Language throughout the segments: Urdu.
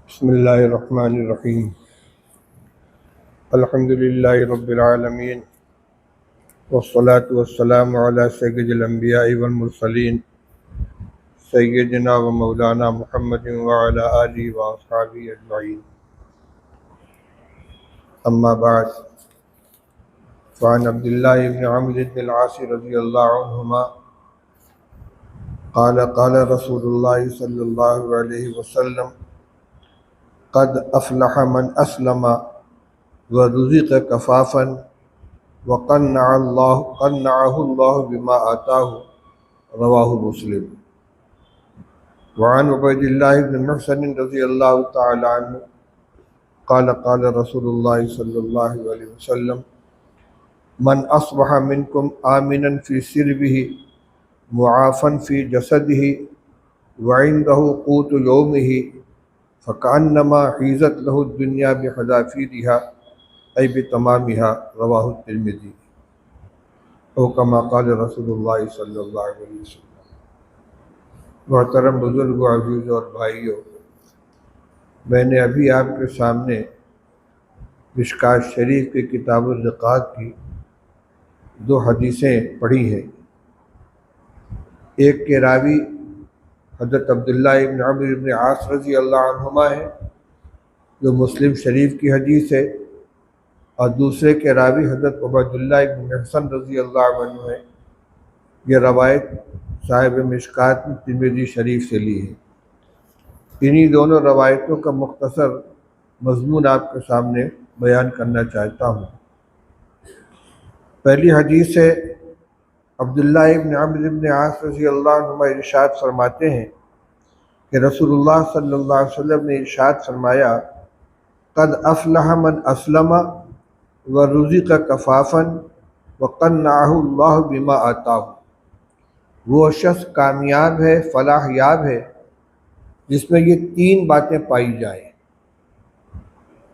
بسم اللہ الرحمن الرحیم الحمد للہ رب العالمین والصلاة والسلام علی سید الانبیاء والمرسلین سیدنا و مولانا محمد وعلی آلہ واصحابہ اجمعین، اما بعد، فعن عبداللہ بن عمرو بن العاص رضی اللہ عنہما قال قال رسول اللہ صلی اللہ علیہ وسلم قد افلح من اسلم ورزق کفافا قنعه اللہ بما آتاہ، رواہ مسلم۔ وعن عبید اللہ بن محسن رضی اللہ تعالی عنہ قال قال رسول اللہ صلی اللہ علیہ وسلم من اصبح منکم آمنا فی سربہ معافا فی جسدہ وعندہ قوت یومہ فکأنما حیزت لہ الدنیا بحذافیرها ای بتمامها، رواہ الترمذی۔ او کما قال رسول اللہ صلی اللہ علیہ وسلم۔ محترم بزرگ و عزیز اور بھائیوں، میں نے ابھی آپ کے سامنے مشکوٰۃ شریف کی کتاب الرقاق کی دو حدیثیں پڑھی ہیں۔ ایک کے راوی حضرت عبداللہ ابن عمرو بن عاص رضی اللہ عنہما ہے، جو مسلم شریف کی حدیث ہے، اور دوسرے کے راوی حضرت عبید اللہ ابن محسن رضی اللہ عنہ ہے۔ یہ روایت صاحب مشکوٰۃ ترمذی شریف سے لی ہے۔ انہی دونوں روایتوں کا مختصر مضمون آپ کے سامنے بیان کرنا چاہتا ہوں۔ پہلی حدیث ہے، عبداللہ ابن عمرو بن عاص رضی اللہ عنہما ارشاد فرماتے ہیں کہ رسول اللہ صلی اللہ علیہ وسلم نے ارشاد فرمایا قد افلح من اسلم ورزق کفافا وقنعه اللہ بما آتاہ، وہ شخص کامیاب ہے، فلاح یاب ہے جس میں یہ تین باتیں پائی جائیں۔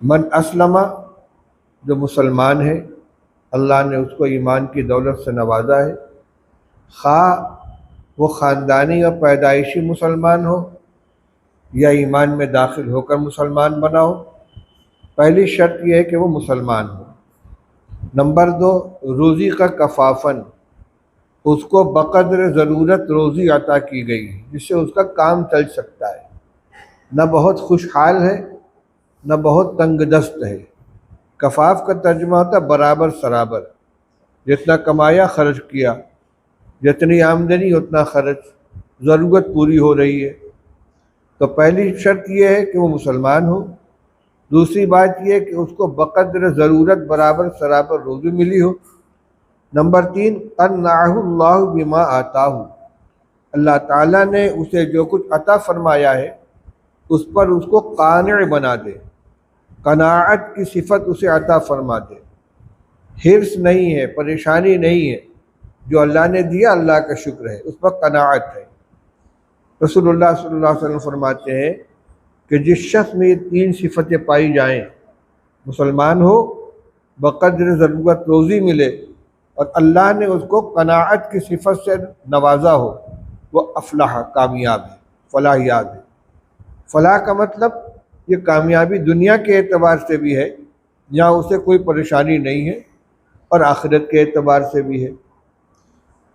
من اسلم، جو مسلمان ہے، اللہ نے اس کو ایمان کی دولت سے نوازا ہے، خواہ وہ خاندانی اور پیدائشی مسلمان ہو یا ایمان میں داخل ہو کر مسلمان بنا ہو۔ پہلی شرط یہ ہے کہ وہ مسلمان ہو۔ نمبر دو، روزی کا کفافن، اس کو بقدر ضرورت روزی عطا کی گئی جس سے اس کا کام چل سکتا ہے، نہ بہت خوشحال ہے نہ بہت تنگ دست ہے۔ کفاف کا ترجمہ ہوتا ہے برابر سرابر، جتنا کمایا خرچ کیا، جتنی آمدنی اتنا خرچ، ضرورت پوری ہو رہی ہے۔ تو پہلی شرط یہ ہے کہ وہ مسلمان ہو۔ دوسری بات یہ ہے کہ اس کو بقدر ضرورت برابر سرابر روزی ملی ہو۔ نمبر تین، قنعہ اللہ بما آتاہ، اللہ تعالیٰ نے اسے جو کچھ عطا فرمایا ہے اس پر اس کو قانع بنا دے، قناعت کی صفت اسے عطا فرما دے۔ حرص نہیں ہے، پریشانی نہیں ہے، جو اللہ نے دیا اللہ کا شکر ہے، اس پر قناعت ہے۔ رسول اللہ صلی اللہ علیہ وسلم فرماتے ہیں کہ جس شخص میں یہ تین صفتیں پائی جائیں، مسلمان ہو، بقدر ضرورت روزی ملے، اور اللہ نے اس کو قناعت کی صفت سے نوازا ہو، وہ افلاح، کامیاب ہے، فلاح یاب ہے۔ فلاح کا مطلب یہ کامیابی دنیا کے اعتبار سے بھی ہے، جہاں اسے کوئی پریشانی نہیں ہے، اور آخرت کے اعتبار سے بھی ہے۔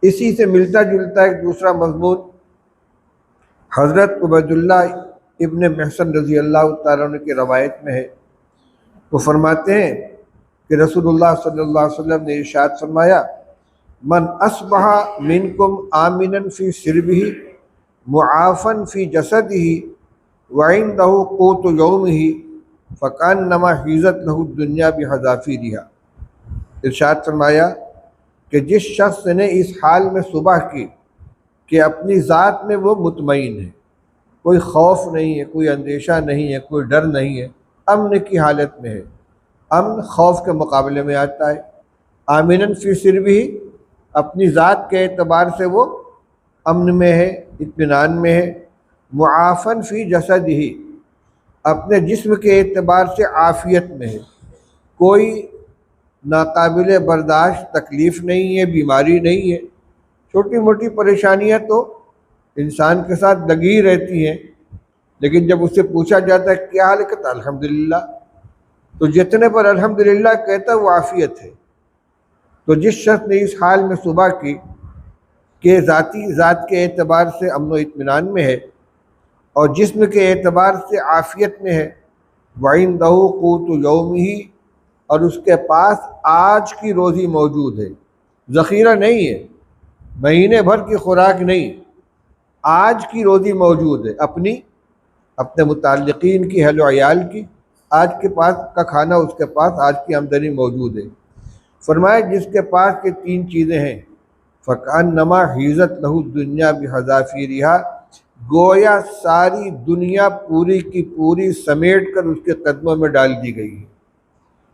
اسی سے ملتا جلتا ایک دوسرا مضمون حضرت عبید اللہ ابن محسن رضی اللہ تعالیٰ عنہ کی روایت میں ہے۔ وہ فرماتے ہیں کہ رسول اللہ صلی اللہ علیہ وسلم نے ارشاد فرمایا من اصبح منکم آمنا فی سربہ معافا فی جسدہ وعندہ قوت یومہ فکأنما حیزت لہ الدنیا بحذافیرها۔ ارشاد فرمایا کہ جس شخص نے اس حال میں صبح کی کہ اپنی ذات میں وہ مطمئن ہے، کوئی خوف نہیں ہے، کوئی اندیشہ نہیں ہے، کوئی ڈر نہیں ہے، امن کی حالت میں ہے۔ امن خوف کے مقابلے میں آتا ہے۔ آمناً فی سربہ، اپنی ذات کے اعتبار سے وہ امن میں ہے، اطمینان میں ہے۔ معافاً فی جسدہ، اپنے جسم کے اعتبار سے عافیت میں ہے، کوئی ناقابل برداشت تکلیف نہیں ہے، بیماری نہیں ہے۔ چھوٹی موٹی پریشانیاں تو انسان کے ساتھ لگی رہتی ہیں، لیکن جب اس سے پوچھا جاتا ہے کیا حال ہے، کہتا الحمدللہ، تو جتنے پر الحمدللہ کہتا ہے وہ عافیت ہے۔ تو جس شخص نے اس حال میں صبح کی کہ ذاتی ذات کے اعتبار سے امن و اطمینان میں ہے اور جسم کے اعتبار سے عافیت میں ہے، وَعِندَهُ قُوتُ يَوْمِهِ، اور اس کے پاس آج کی روزی موجود ہے، ذخیرہ نہیں ہے، مہینے بھر کی خوراک نہیں، آج کی روزی موجود ہے، اپنے متعلقین کی، اہل و عیال کی، آج کے پاس کا کھانا اس کے پاس آج کی آمدنی موجود ہے۔ فرمایا جس کے پاس یہ تین چیزیں ہیں، فَكَأَنَّمَا حِيزَتْ لَهُ الدُّنْيَا بِحَذَافِيرِهَا، گویا ساری دنیا پوری کی پوری سمیٹ کر اس کے قدموں میں ڈال دی گئی ہے۔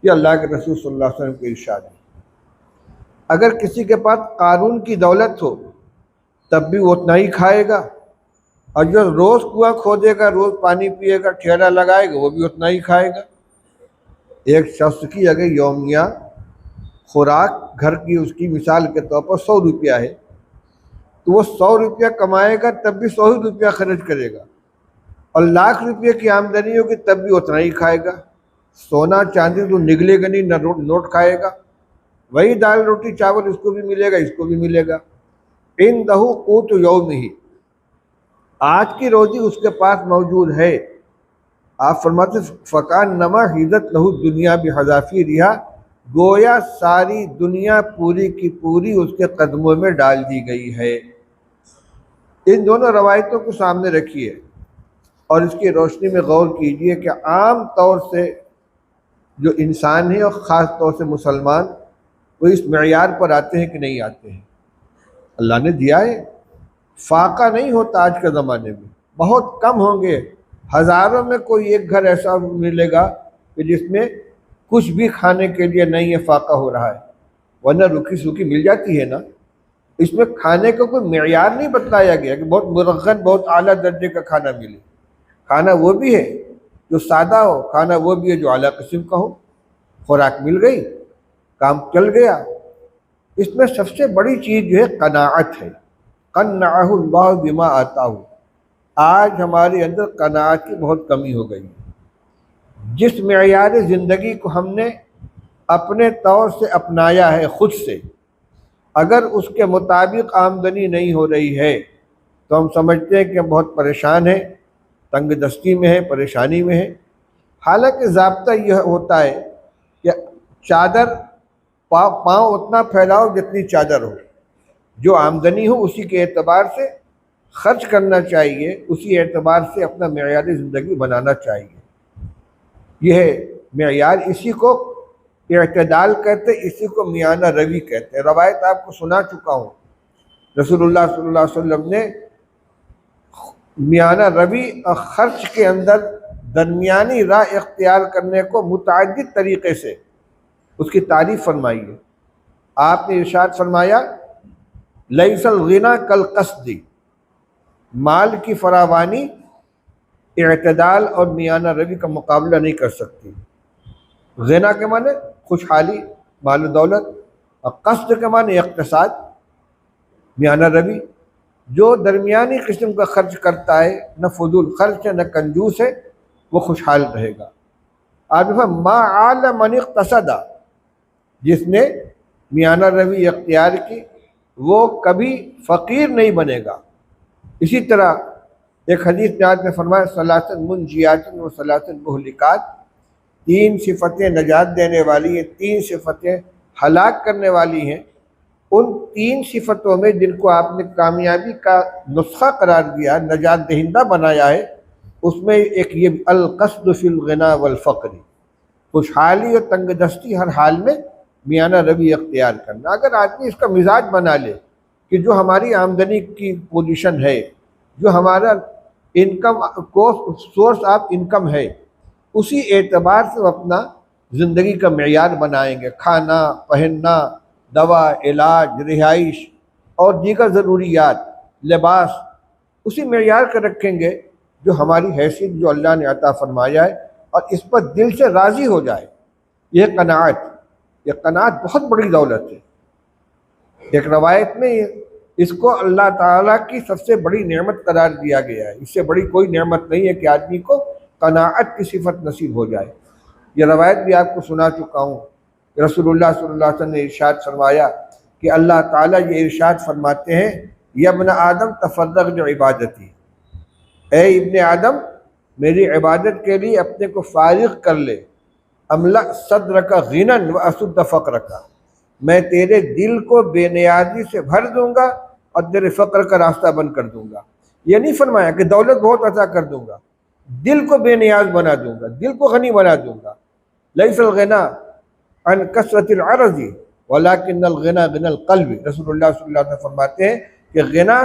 یہ اللہ کے رسول صلی اللہ علیہ وسلم کے ارشاد ہے۔ اگر کسی کے پاس قارون کی دولت ہو تب بھی وہ اتنا ہی کھائے گا، اور جو روز کنواں کھودے گا، روز پانی پیے گا، ٹھیلا لگائے گا، وہ بھی اتنا ہی کھائے گا۔ ایک شخص کی اگر یومیہ خوراک گھر کی اس کی مثال کے طور پر 100 روپیہ ہے تو وہ 100 روپیہ کمائے گا تب بھی 100 ہی روپیہ خرچ کرے گا، اور لاکھ روپے کی آمدنی ہوگی تب بھی اتنا ہی کھائے گا۔ سونا چاندی تو نگلے گا نہیں، نہ نوٹ کھائے گا، وہی دال روٹی چاول اس کو بھی ملے گا، اس کو بھی ملے گا۔ عِندَهُ قُوتُ يَوْمِهِ، آج کی روزی اس کے پاس موجود ہے۔ آپ فرماتے فَكَأَنَّمَا حِيزَتْ لَهُ الدُّنْيَا بِحَذَافِيرِهَا، گویا ساری دنیا پوری کی پوری اس کے قدموں میں ڈال دی گئی ہے۔ ان دونوں روایتوں کو سامنے رکھیے اور اس کی روشنی میں غور کیجئے کہ عام طور سے جو انسان ہے اور خاص طور سے مسلمان، وہ اس معیار پر آتے ہیں کہ نہیں آتے ہیں۔ اللہ نے دیا ہے، فاقہ نہیں ہوتا آج کے زمانے میں، بہت کم ہوں گے، ہزاروں میں کوئی ایک گھر ایسا ملے گا کہ جس میں کچھ بھی کھانے کے لیے نہیں ہے، فاقہ ہو رہا ہے، ورنہ روکھی سوکھی مل جاتی ہے نا۔ اس میں کھانے کا کوئی معیار نہیں بتلایا گیا کہ بہت مرغن بہت اعلیٰ درجے کا کھانا ملے۔ کھانا وہ بھی ہے جو سادہ ہو، کھانا وہ بھی ہے جو اعلیٰ قسم کا ہو۔ خوراک مل گئی، کام چل گیا۔ اس میں سب سے بڑی چیز جو ہے قناعت ہے۔ قنعہ اللہ بما آتاہ، آج ہمارے اندر قناعت کی بہت کمی ہو گئی۔ جس معیار زندگی کو ہم نے اپنے طور سے اپنایا ہے خود سے، اگر اس کے مطابق آمدنی نہیں ہو رہی ہے تو ہم سمجھتے ہیں کہ ہم بہت پریشان ہیں، تنگ دستی میں ہیں، پریشانی میں ہیں۔ حالانکہ ضابطہ یہ ہوتا ہے کہ چادر پاؤں اتنا پھیلاؤ جتنی چادر ہو، جو آمدنی ہو اسی کے اعتبار سے خرچ کرنا چاہیے، اسی اعتبار سے اپنا معیار زندگی بنانا چاہیے۔ یہ ہے معیار، اسی کو اعتدال کہتے، اسی کو میانہ روی کہتے ہیں۔ روایت آپ کو سنا چکا ہوں، رسول اللہ صلی اللہ علیہ وسلم نے میانہ روی اور خرچ کے اندر درمیانی راہ اختیار کرنے کو متعدد طریقے سے اس کی تعریف فرمائی ہے۔ آپ نے ارشاد فرمایا لیس الغنی کالقصد، مال کی فراوانی اعتدال اور میانہ روی کا مقابلہ نہیں کر سکتی۔ غنا کے معنی خوشحالی، مال و دولت، اور قصد کے معنی اقتصاد، میانہ روی۔ جو درمیانی قسم کا خرچ کرتا ہے، نہ فضول خرچ ہے نہ کنجوس ہے، وہ خوشحال رہے گا۔ آپ ما عال من اقتصد، جس نے میانہ روی اختیار کی وہ کبھی فقیر نہیں بنے گا۔ اسی طرح ایک حدیث میں فرمایا ثلاث منجیات و ثلاث مہلکات، تین صفتیں نجات دینے والی ہیں، تین صفتیں ہلاک کرنے والی ہیں۔ ان تین صفتوں میں جن کو آپ نے کامیابی کا نسخہ قرار دیا، نجات دہندہ بنایا ہے، اس میں ایک یہ القصد فی الغنا والفقر، خوشحالی اور تنگ دستی ہر حال میں میانہ روی اختیار کرنا۔ اگر آدمی اس کا مزاج بنا لے کہ جو ہماری آمدنی کی پوزیشن ہے، جو ہمارا انکم کو سورس آف انکم ہے، اسی اعتبار سے وہ اپنا زندگی کا معیار بنائیں گے، کھانا، پہننا، دوا، علاج، رہائش اور دیگر ضروریات، لباس، اسی معیار کا رکھیں گے جو ہماری حیثیت جو اللہ نے عطا فرمایا ہے، اور اس پر دل سے راضی ہو جائے۔ یہ قناعت بہت بڑی دولت ہے۔ ایک روایت میں اس کو اللہ تعالیٰ کی سب سے بڑی نعمت قرار دیا گیا ہے۔ اس سے بڑی کوئی نعمت نہیں ہے کہ آدمی کو قناعت کی صفت نصیب ہو جائے۔ یہ روایت بھی آپ کو سنا چکا ہوں، رسول اللہ صلی اللہ علیہ وسلم نے ارشاد فرمایا کہ اللہ تعالیٰ یہ ارشاد فرماتے ہیں، یا ابن آدم تفرغ لعبادتی، اے ابن آدم میری عبادت کے لیے اپنے کو فارغ کر لے، املا صدرک غنی واسد فقرک، میں تیرے دل کو بے نیازی سے بھر دوں گا اور تیرے فقر کا راستہ بند کر دوں گا۔ یہ نہیں فرمایا کہ دولت بہت عطا کر دوں گا، دل کو بے نیاز بنا دوں گا، دل کو غنی بنا دوں گا۔ لیس الغنی عن کثرت العرض ولکن الغنی غنی القلب، رسول اللہ صلی اللہ علیہ وسلم فرماتے ہیں کہ غنا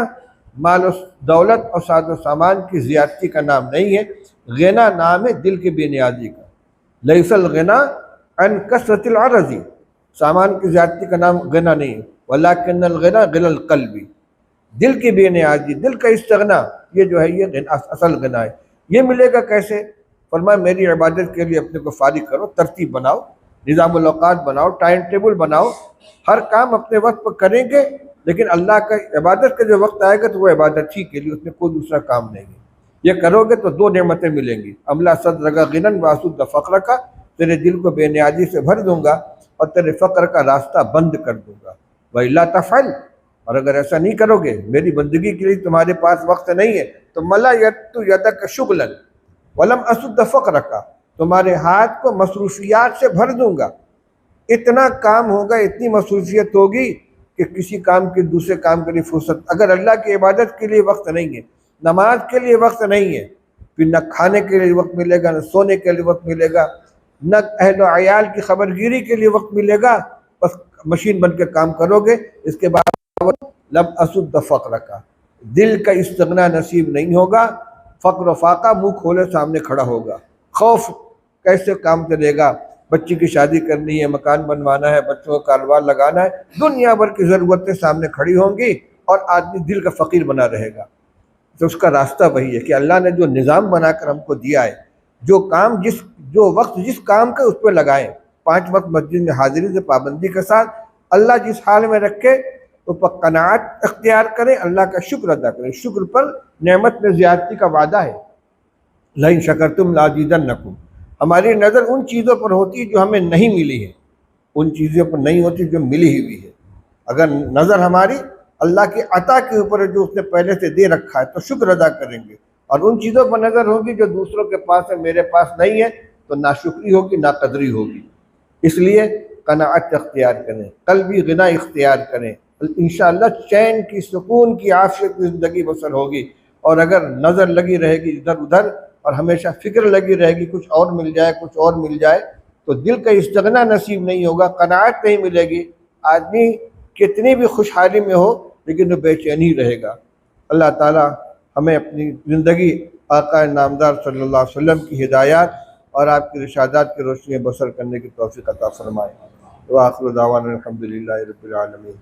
مال و دولت اور ساز و سامان کی زیادتی کا نام نہیں ہے، غنا نام ہے دل کی بے نیازی کا۔ لیس الغنی عن کثرت العرض، سامان کی زیادتی کا نام غنا نہیں ہے، ولکن الغنی غنی القلب، دل کی بے نیازی، دل کا استغنا، یہ جو ہے یہ اصل غنا ہے۔ یہ ملے گا کیسے؟ فرمایا میری عبادت کے لیے اپنے کو فارغ کرو، ترتیب بناؤ، نظام الاوقات بناؤ، ٹائم ٹیبل بناؤ، ہر کام اپنے وقت پر کریں گے، لیکن اللہ کا عبادت کا جو وقت آئے گا تو وہ عبادت ہی کے لیے، اس میں کوئی دوسرا کام نہیں ہے۔ یہ کرو گے تو دو نعمتیں ملیں گی، املا صدرک غنی واسد فقرک، تیرے دل کو بے نیازی سے بھر دوں گا اور تیرے فقر کا راستہ بند کر دوں گا۔ وَإِلَّا تَفْعَلْ، اور اگر ایسا نہیں کرو گے، میری بندگی کے لیے تمہارے پاس وقت نہیں ہے، تو مَلَا يَدْتُ يَدَكَ شُغْلًا وَلَمْ أَسُدَّ فَقْرَكَ، تمہارے ہاتھ کو مصروفیات سے بھر دوں گا، اتنا کام ہوگا، اتنی مصروفیت ہوگی کہ کسی کام کے دوسرے کام کے لیے فرصت، اگر اللہ کی عبادت کے لیے وقت نہیں ہے، نماز کے لیے وقت نہیں ہے، پھر نہ کھانے کے لیے وقت ملے گا، نہ سونے کے لیے وقت ملے گا، نہ اہل و عیال کی خبر گیری کے لیے وقت ملے گا، بس مشین بن کے کام کرو گے۔ اس کے بعد لم اسد فقرک، دل کا استغنا نصیب نہیں ہوگا، فقر و فاقہ منہ کھولے سامنے کھڑا ہوگا، خوف کیسے کام چلے گا، بچی کی شادی کرنی ہے، مکان بنوانا ہے، بچوں کا کاروبار لگانا ہے، دنیا بھر کی ضرورتیں سامنے کھڑی ہوں گی اور آدمی دل کا فقیر بنا رہے گا۔ تو اس کا راستہ وہی ہے کہ اللہ نے جو نظام بنا کر ہم کو دیا ہے، جو کام جو وقت جس کام کا اس پہ لگائیں، 5 وقت مسجد میں حاضری سے پابندی کے ساتھ، اللہ جس حال میں رکھے تو پر قناعت اختیار کریں، اللہ کا شکر ادا کریں، شکر پر نعمت میں زیادتی کا وعدہ ہے۔ لَإِن شَكَرْتُمْ لَأَزِيدَنَّكُمْ، ہماری نظر ان چیزوں پر ہوتی ہے جو ہمیں نہیں ملی ہے، ان چیزوں پر نہیں ہوتی جو ملی ہوئی ہے۔ اگر نظر ہماری اللہ کی عطا کے اوپر ہے جو اس نے پہلے سے دے رکھا ہے تو شکر ادا کریں گے، اور ان چیزوں پر نظر ہوگی جو دوسروں کے پاس ہے میرے پاس نہیں ہے تو ناشکری ہوگی، ناقدری ہوگی۔ اس لیے قناعت اختیار کریں، قلبی غنا اختیار کریں، انشاءاللہ چین کی، سکون کی، عافیت کی زندگی بسر ہوگی۔ اور اگر نظر لگی رہے گی ادھر ادھر اور ہمیشہ فکر لگی رہے گی کچھ اور مل جائے، کچھ اور مل جائے، تو دل کا استغنا نصیب نہیں ہوگا، قناعت نہیں ملے گی، آدمی کتنی بھی خوشحالی میں ہو لیکن وہ بے چین ہی رہے گا۔ اللہ تعالی ہمیں اپنی زندگی آقا نامدار صلی اللہ علیہ وسلم کی ہدایات اور آپ کی ارشادات کی روشنی بسر کرنے کی توفیق عطا فرمائے۔ وآخر دعوانا الحمدللہ رب العالمین۔